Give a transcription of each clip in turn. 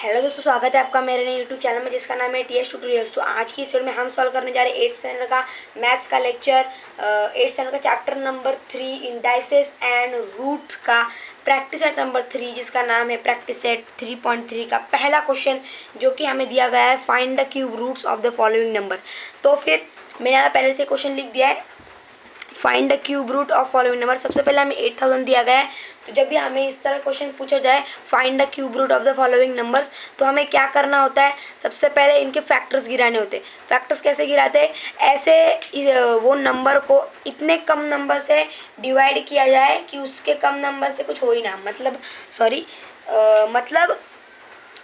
Hello दोस्तों, स्वागत है आपका मेरे नए यूट्यूब चैनल में जिसका नाम है टीएस ट्यूटोरियल्स। तो आज की इस वीडियो में हम सॉल्व करने जा रहे हैं 8th स्टैंडर्ड का मैथ्स का लेक्चर 8th स्टैंडर्ड का chapter number 3 indices and roots का प्रैक्टिस सेट नंबर 3 जिसका नाम है प्रैक्टिस सेट 3.3 का पहला क्वेश्चन जो कि हमें दिया गया है find the cube roots of the following number. तो फिर मैंने यहाँ पहले से क्वेश्चन लिख दिया है find the cube root of following number. सबसे पहले हमें 8000 दिया गया है। तो जब भी हमें इस तरह क्वेश्चन पूछा जाए find the cube root of the following numbers, तो हमें क्या करना होता है, सबसे पहले इनके फैक्टर्स गिराने होते हैं। फैक्टर्स कैसे गिराते हैं, ऐसे वो नंबर को इतने कम नंबर से डिवाइड किया जाए कि उसके कम नंबर से कुछ हो ही ना, मतलब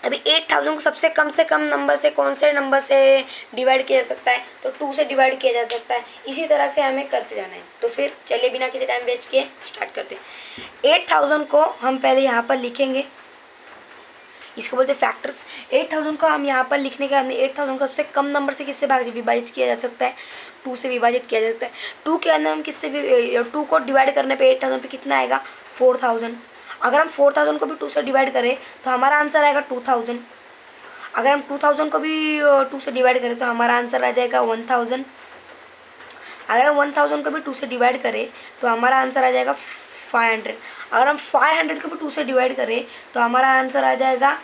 अभी 8000 को सबसे कम से कम नंबर से कौन से नंबर से डिवाइड किया जा सकता है, तो 2 से डिवाइड किया जा सकता है। इसी तरह से हमें करते जाना है। तो फिर चलिए बिना किसी टाइम वेस्ट किए स्टार्ट करते हैं। 8000 को हम पहले यहाँ पर लिखेंगे, इसको बोलते हैं फैक्टर्स। 8000 को हम यहाँ पर लिखने के बाद 8000 को सबसे कम नंबर से किससे विभाजित किया जा सकता है, 2 से विभाजित किया जा सकता है। 2 के अंदर हम किससे भी 2 को डिवाइड करने पे 8000 पे कितना आएगा 4000। अगर हम 4000 को भी 2 से डिवाइड करें तो हमारा आंसर आएगा 2000। अगर हम 2000 को भी 2 से डिवाइड करें तो हमारा आंसर आ जाएगा 1000। अगर हम 1000 को भी 2 से डिवाइड करें तो हमारा आंसर आ जाएगा 500। अगर हम 500 को भी 2 से डिवाइड करें तो हमारा आंसर आ जाएगा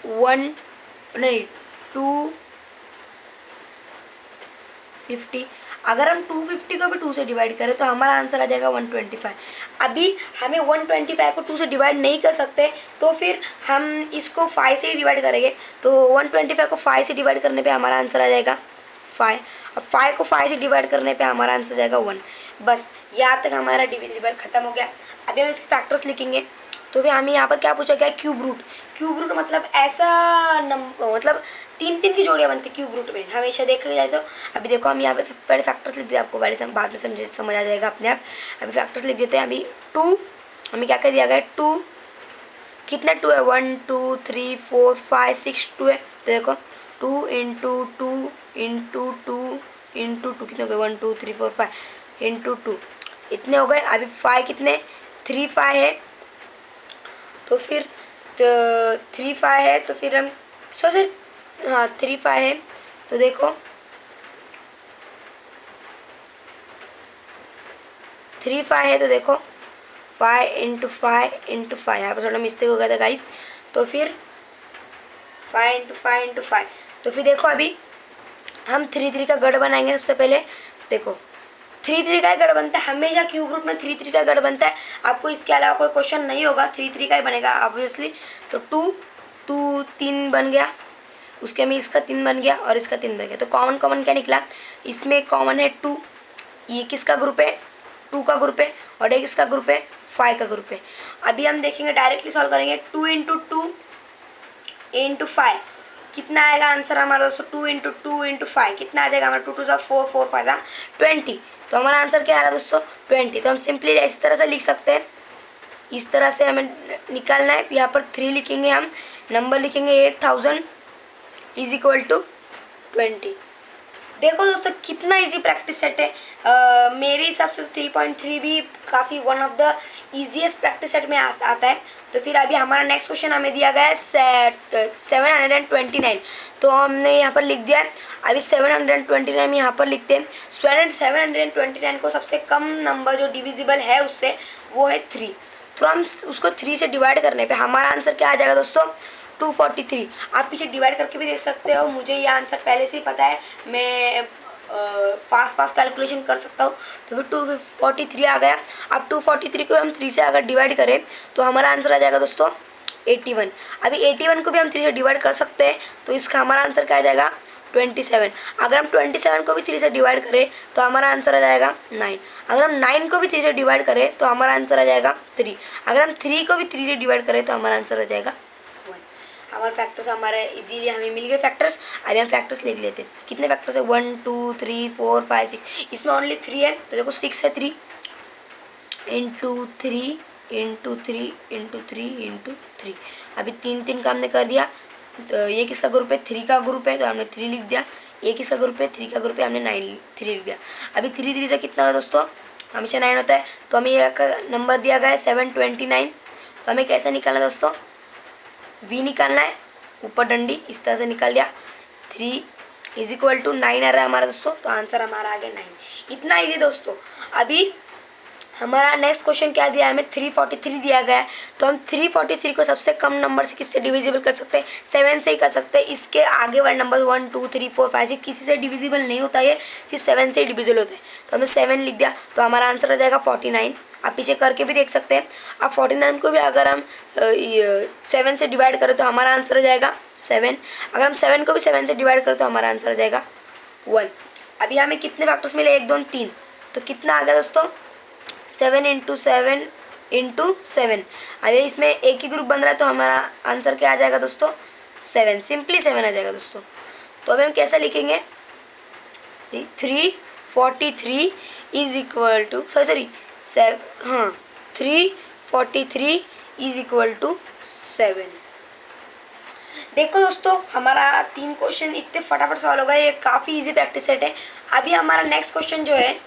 250। अगर हम 250 को भी 2 से डिवाइड करें तो हमारा आंसर आ जाएगा 125। अभी हमें 125 को 2 से डिवाइड नहीं कर सकते, तो फिर हम इसको 5 से ही डिवाइड करेंगे। तो 125 को 5 से डिवाइड करने पे हमारा आंसर आ जाएगा 5। अब 5 को 5 से डिवाइड करने पे हमारा आंसर जाएगा 1। बस यहाँ तक हमारा डिविजिबल खत्म हो गया। अभी हम इसके फैक्टर्स लिखेंगे। तो फिर हमें यहाँ पर क्या पूछा गया, क्यूब रूट। क्यूब रूट मतलब ऐसा मतलब 3 की जोड़ियाँ बनती क्यूब रूट में हमेशा देखा जाए। तो अभी देखो हम यहाँ पे पहले फैक्टर्स लिख दिए, आपको पहले बाद में समझ आ जाएगा अपने आप। अभी फैक्टर्स लिख देते हैं। अभी 2 हमें क्या कर दिया गया, 2 कितने 2 है, 1 2 3 4 5 6 2 है। तो देखो 2 इंटू 2 इंटू 2 इंटू 2 कितने हो गए, 1 2 3 4 5 इंटू 2 इतने हो गए। अभी 5 कितने 3 5 है, तो फिर 3 5 है, तो फिर हम सर 3 5 है। तो देखो 3 5 है, तो देखो 5 इंटू 5 इंटू 5, यहाँ पर थोड़ा मिस्टेक हो गया था गाइस। तो फिर 5 इंटू 5 इंटू 5, तो फिर देखो अभी हम 3 3 का गढ़ बनाएंगे। सबसे पहले देखो 3 3 का ही गढ़ बनता है हमेशा, क्यूब रूट में 3 3 का गढ़ बनता है। आपको इसके अलावा कोई क्वेश्चन नहीं होगा, 3 3 का ही बनेगा ऑब्वियसली। तो 2 3 बन गया, उसके में इसका 3 बन गया और इसका 3 बन गया। तो कॉमन कॉमन क्या निकला, इसमें कॉमन है 2। ये किसका ग्रुप है, 2 का ग्रुप है, और एक इसका ग्रुप है 5 का ग्रुप है। अभी हम देखेंगे, डायरेक्टली सॉल्व करेंगे। 2 इंटू 2 इंटू 5 कितना आएगा आंसर हमारा दोस्तों, 2 इंटू 2 इंटू 5 कितना आ जाएगा हमारा, 2 2 4 4 5 20। तो हमारा आंसर क्या आ रहा है दोस्तों 20। तो हम सिंपली इस तरह से लिख सकते हैं, इस तरह से हमें निकालना है। यहाँ पर 3 लिखेंगे, हम नंबर लिखेंगे 8000 इज इक्वल टू 20। देखो दोस्तों कितना इजी प्रैक्टिस सेट है। मेरे हिसाब से 3.3 भी काफ़ी one of the easiest practice set में आता है। तो फिर अभी हमारा नेक्स्ट क्वेश्चन हमें दिया गया है 729। तो हमने यहाँ पर लिख दिया है। अभी 729 यहाँ पर लिखते हैं। 729 को सबसे कम नंबर जो डिविजिबल है उससे, वो है 3। तो हम उसको 3 से डिवाइड करने पे हमारा आंसर क्या आ जाएगा दोस्तों 243। आप पीछे डिवाइड करके भी देख सकते हो, मुझे ये आंसर पहले से ही पता है, मैं पास कैलकुलेशन कर सकता हूँ। तो फिर 243 आ गया। अब 243 को हम 3 से अगर डिवाइड करें तो हमारा आंसर आ जाएगा दोस्तों 81। अभी 81 को भी हम 3 से डिवाइड कर सकते हैं, तो इसका हमारा आंसर क्या आ जाएगा 27। अगर हम 27 को भी 3 से डिवाइड करें तो हमारा आंसर आ जाएगा 9। अगर हम 9 को भी 3 से डिवाइड करें तो हमारा आंसर आ जाएगा 3। अगर हम 3 को भी 3 से डिवाइड करें तो हमारा आंसर आ जाएगा 1। हमारे फैक्टर्स हमारे इजीली हमें मिल गए फैक्टर्स। अभी हम फैक्टर्स लिख लेते हैं। कितने फैक्टर्स है, 1 2 3 4 5 6। इसमें ओनली 3 है, तो देखो 6 है, 3 इंटू 3 इंटू 3 इंटू 3 इंटू 3। अभी 3 का हमने कर दिया। तो ये किसका ग्रुप है, 3 का ग्रुप है, तो हमने 3 लिख दिया। ये किसका ग्रुप है, 3 का ग्रुप है, हमने 3 लिख दिया। अभी 3 3 से कितना है दोस्तों, हमेशा 9 होता है। तो हमें यह नंबर दिया गया है 729। तो हमें कैसे निकालना है दोस्तों, v निकालना है। ऊपर डंडी इस तरह से निकल गया। 3 इज इक्वल टू 9 आ रहा है हमारा दोस्तों, तो आंसर हमारा आ गया 9। इतना ईजी दोस्तों। अभी हमारा नेक्स्ट क्वेश्चन क्या दिया है हमें, 343 दिया गया है। तो हम 343 को सबसे कम नंबर से किससे डिविजिबल कर सकते हैं, 7 से ही कर सकते हैं। इसके आगे वाले नंबर 1 2 3 4 5 6 किसी से डिविजिबल नहीं होता, ये सिर्फ 7 से ही डिविजिबल होते हैं। तो हमने 7 लिख दिया, तो हमारा आंसर आ जाएगा 49। आप पीछे करके भी देख सकते हैं। अब 49 को भी अगर हम 7 से डिवाइड करें तो हमारा आंसर आ जाएगा 7। अगर हम 7 को भी 7 से डिवाइड करें तो हमारा आंसर आ जाएगा 1। अभी हमें कितने फैक्टर्स मिले, 1 2 3, तो कितना आ गया दोस्तों, 7 × 7 × 7। अभी इसमें एक ही ग्रुप बन रहा है, तो हमारा आंसर क्या आ जाएगा दोस्तों, 7, सिंपली 7 आ जाएगा दोस्तों। तो अभी हम कैसे लिखेंगे, 343 is equal to 343 is equal to 7। देखो दोस्तों, हमारा 3 क्वेश्चन इतने फटाफट सॉल्व हो गए, ये काफ़ी इजी प्रैक्टिस सेट है। अभी हमारा नेक्स्ट क्वेश्चन जो है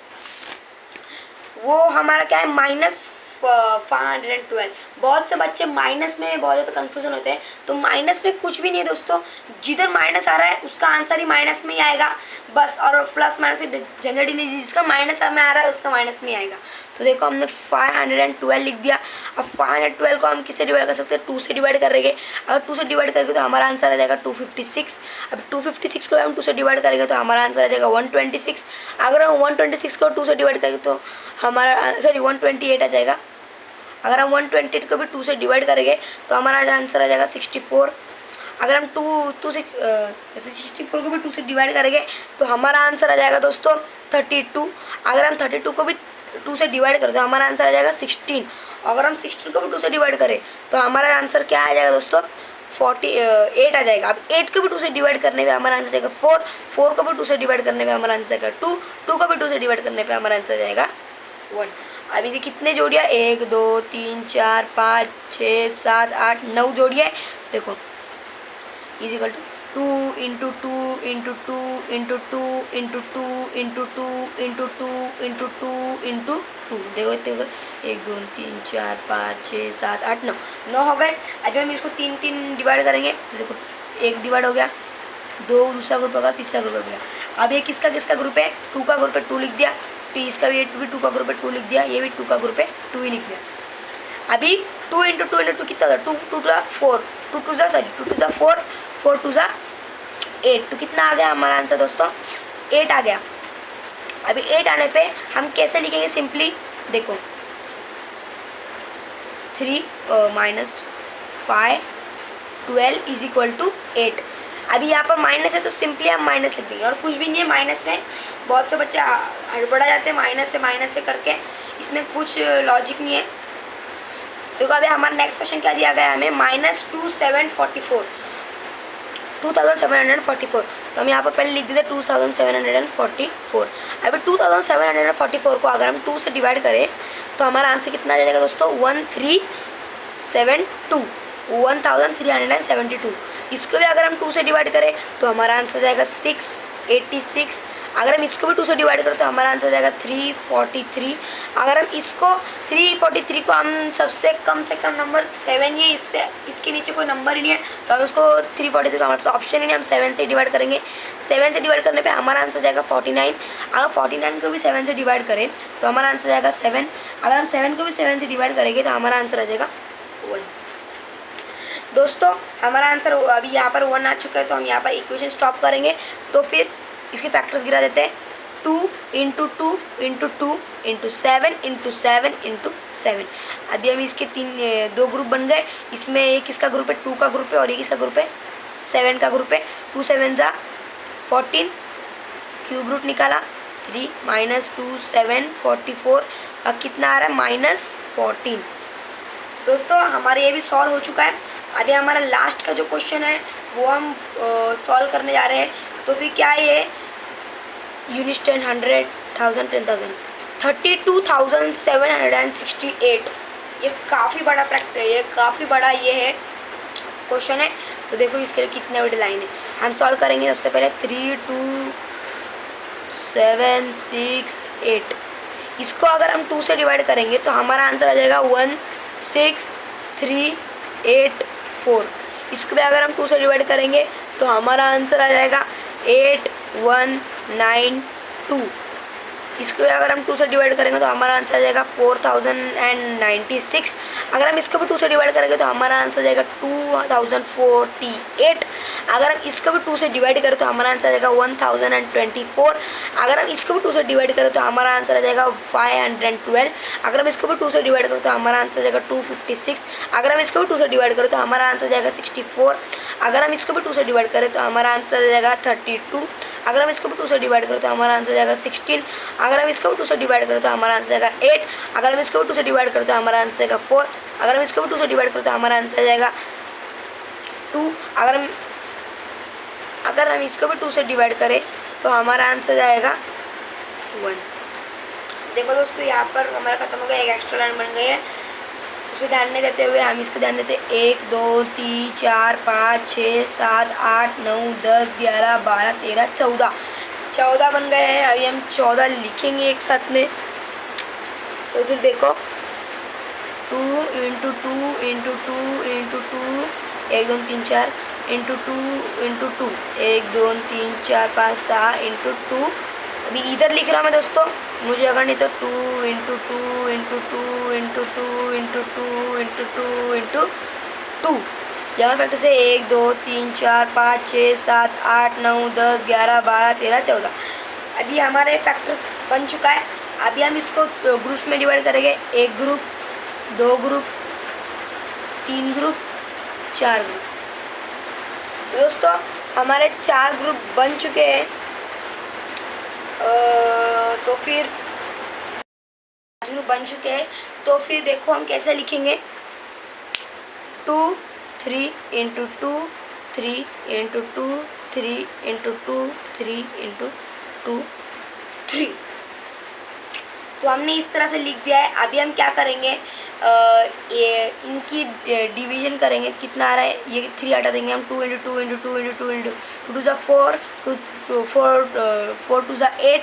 वो हमारा क्या है, -512। बहुत से बच्चे माइनस में बहुत ज़्यादा कन्फ्यूजन होते हैं, तो माइनस में कुछ भी नहीं है दोस्तों। जिधर माइनस आ रहा है उसका आंसर ही माइनस में ही आएगा बस, और प्लस माइनस की झंझट ही नहीं, जिसका माइनस में आ रहा है उसका माइनस में ही आएगा। तो देखो हमने 512 लिख दिया। अब 512 को हम किससे डिवाइड कर सकते हैं, 2 से डिवाइड करेंगे। अगर 2 से डिवाइड करेंगे तो हमारा आंसर आ जाएगा 256। अब 256 को हम 2 से डिवाइड करेंगे तो हमारा आंसर आ जाएगा 126। अगर हम 126 को 2 से डिवाइड करेंगे तो हमारा 128 आ जाएगा। अगर हम 128 को भी 2 से डिवाइड करेंगे तो हमारा आंसर आ जाएगा 64। अगर हम 64 को भी 2 से डिवाइड करेंगे तो हमारा आंसर आ जाएगा दोस्तों 32। अगर हम 32 को भी 2 से डिवाइड करें तो हमारा आंसर आ जाएगा 16। अगर हम 16 को भी 2 से डिवाइड करें तो हमारा आंसर क्या आ जाएगा दोस्तों, 48 आ जाएगा। अब 8 को भी 2 से डिवाइड करने पे हमारा आंसर जाएगा 4, 4 को भी 2 से डिवाइड करने पे हमारा आंसर जाएगा 2, 2 को भी 2 से डिवाइड करने पे हमारा आंसर जाएगा 1। अभी ये कितने जोड़ियाँ, 1 2 3 4 5 6 7 8 9 जोड़ियाँ। देखो इज इक्वल टू 2 × 2 × 2 × 2 × 2 × 2 × 2 × 2 × 2। देखो इतने 1 2 3 4 5 6 7 8 9 हो गए। अभी हम इसको 3 3 डिवाइड करेंगे तो देखो 1 डिवाइड हो गया, 2 दूसरा ग्रुप होगा, तीसरा ग्रुप हो गया। अब ये किसका किसका ग्रुप है, 2 का ग्रुप है, 2 लिख दिया। इसका भी 2 का ग्रुप है, 2 लिख दिया। ये भी 2 का ग्रुप है, 2 ही लिख दिया। अभी 2 × 2 × 2 कितना होगा, 2 2 4, 2 2 4, 4 4 2 8। तो कितना आ गया हमारा आंसर दोस्तों, 8 आ गया। अभी 8 आने पे हम कैसे लिखेंगे, सिंपली देखो 3 - 5 12 इज इक्वल टू 8। अभी यहाँ पर माइनस है तो सिंपली हम माइनस लिख देंगे, और कुछ भी नहीं है माइनस में। बहुत से बच्चे हड़बड़ा जाते हैं माइनस से करके, इसमें कुछ लॉजिक नहीं है। देखो अभी हमारा नेक्स्ट क्वेश्चन क्या दिया गया है हमें, -2744। तो हम यहाँ पर पहले लिख देते 2744। अभी 2744 को अगर हम 2 से डिवाइड करें तो हमारा आंसर कितना आ जाएगा दोस्तों, 1372। इसको भी अगर हम 2 से डिवाइड करें तो हमारा आंसर जाएगा 686। अगर हम इसको भी 2 से डिवाइड करें तो हमारा आंसर जाएगा 343। अगर हम इसको 343 को हम सबसे कम से कम नंबर 7 ही है, इससे इसके नीचे कोई नंबर ही नहीं है, तो हम इसको 343 का हमारा ऑप्शन ही नहीं, हम 7 से डिवाइड करेंगे। 7 से डिवाइड करने पे हमारा आंसर जाएगा 49। अगर 49 को भी 7 से डिवाइड करें तो हमारा आंसर जाएगा 7। अगर हम 7 को भी 7 से डिवाइड करेंगे तो हमारा आंसर आ जाएगा 1। दोस्तों हमारा आंसर अभी यहाँ पर 1 आ चुका है, तो हम यहाँ पर इक्वेशन स्टॉप करेंगे। तो फिर इसके फैक्टर्स गिरा देते हैं, 2 × 2 × 2 × 7 × 7 × 7। अभी हम इसके 2 ग्रुप बन गए। इसमें एक किसका ग्रुप है, 2 का ग्रुप है, और एक किसका ग्रुप है, 7 का ग्रुप है। 2 7 14, क्यूब रूट निकाला 3 - 2 7 44। अब कितना आ रहा है, -14। दोस्तों हमारे ये भी सॉल्व हो चुका है। अभी हमारा लास्ट का जो क्वेश्चन है वो हम सॉल्व करने जा रहे हैं। तो फिर क्या है ये, यूनिट 10 100 1000 10,000 32,768। ये काफ़ी बड़ा फैक्टर है, ये काफ़ी बड़ा ये है क्वेश्चन है। तो देखो इसके लिए कितने बड़ी लाइन है, हम सॉल्व करेंगे। सबसे पहले 3 2 7 6 8। इसको अगर हम 2 से डिवाइड करेंगे तो हमारा आंसर आ जाएगा 1 6 3 8 4। इसको भी अगर हम 2 से डिवाइड करेंगे तो हमारा आंसर आ जाएगा 8192। इसको भी अगर हम 2 से डिवाइड करेंगे तो हमारा आंसर आ जाएगा 4096। अगर हम इसको भी 2 से डिवाइड करेंगे तो हमारा आंसर आ जाएगा 2048। अगर हम इसको भी 2 से डिवाइड करें तो हमारा आंसर आ जाएगा 1024। अगर हम इसको भी 2 से डिवाइड करें तो हमारा आंसर आ जाएगा 512। अगर हम इसको भी 2 से डिवाइड करें तो हमारा आंसर आ जाएगा 256। अगर हम इसको भी 2 से डिवाइड करें तो हमारा आंसर आ जाएगा 64। अगर हम इसको भी 2 से डिवाइड करें तो हमारा आंसर आ जाएगा 32। अगर हम इसको भी 2 से डिवाइड करें तो हमारा आंसर आ जाएगा 16। अगर हम इसको भी 2 से डिवाइड करें तो हमारा आंसर आ जाएगा 8। अगर हम इसको भी 2 से डिवाइड करें तो हमारा आंसर आ जाएगा 4। अगर हम इसको भी 2 से डिवाइड करें तो हमारा आंसर आ जाएगा 2। अगर हम इसको भी 2 से डिवाइड करें तो हमारा आंसर आएगा 1। देखो दोस्तों, यहाँ पर हमारा खत्म हो गया, एक एक्स्ट्रा लाइन बन गई है। उसमें ध्यान नहीं देते हुए हम इसको ध्यान देते 1 2 3 4 5 6 7 8 9 10 11 12 13 14 बन गए हैं। अभी हम 14 लिखेंगे एक साथ में। तो फिर देखो 2 × 2 × 2 × 2 1 2 3 4 × 2 × 2 1 2 3 4 5 6 × 2। अभी इधर लिख रहा हूँ मैं दोस्तों, मुझे अगर नहीं तो 2 × 2 × 2 × 2 × 2 × 2 × 2। यहाँ फैक्टर से 1 2 3 4 5 6 7 8 9 10 11 12 13 14। अभी हमारे फैक्टर्स बन चुका है। अभी हम इसको ग्रुप्स में डिवाइड करेंगे, 1 ग्रुप 2 ग्रुप 3 ग्रुप 4 ग्रुप। दोस्तों हमारे 4 ग्रुप बन चुके हैं। तो फिर ग्रुप बन चुके हैं, तो फिर देखो हम कैसे लिखेंगे। 2 3 × 2 3 × 2 3 × 2 3 × 2 3। तो हमने इस तरह से लिख दिया है। अभी हम क्या करेंगे, ये इनकी डिवीजन करेंगे। कितना आ रहा है, ये 3 हटा देंगे हम। 2 × 2 × 2 × 2 × 2 2 4 4 2 8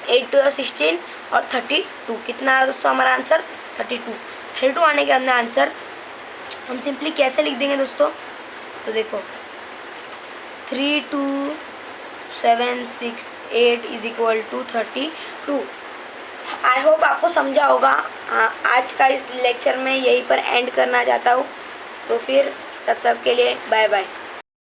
8 2 16 और 32। कितना आ रहा है दोस्तों हमारा आंसर 32 आने के अंदर आंसर हम सिंपली कैसे लिख देंगे दोस्तों। तो देखो 3 2 7 6 8 = 32। आई होप आपको समझा होगा। आज का इस लेक्चर में यहीं पर एंड करना चाहता हूँ। तो फिर तब तक के लिए बाय बाय।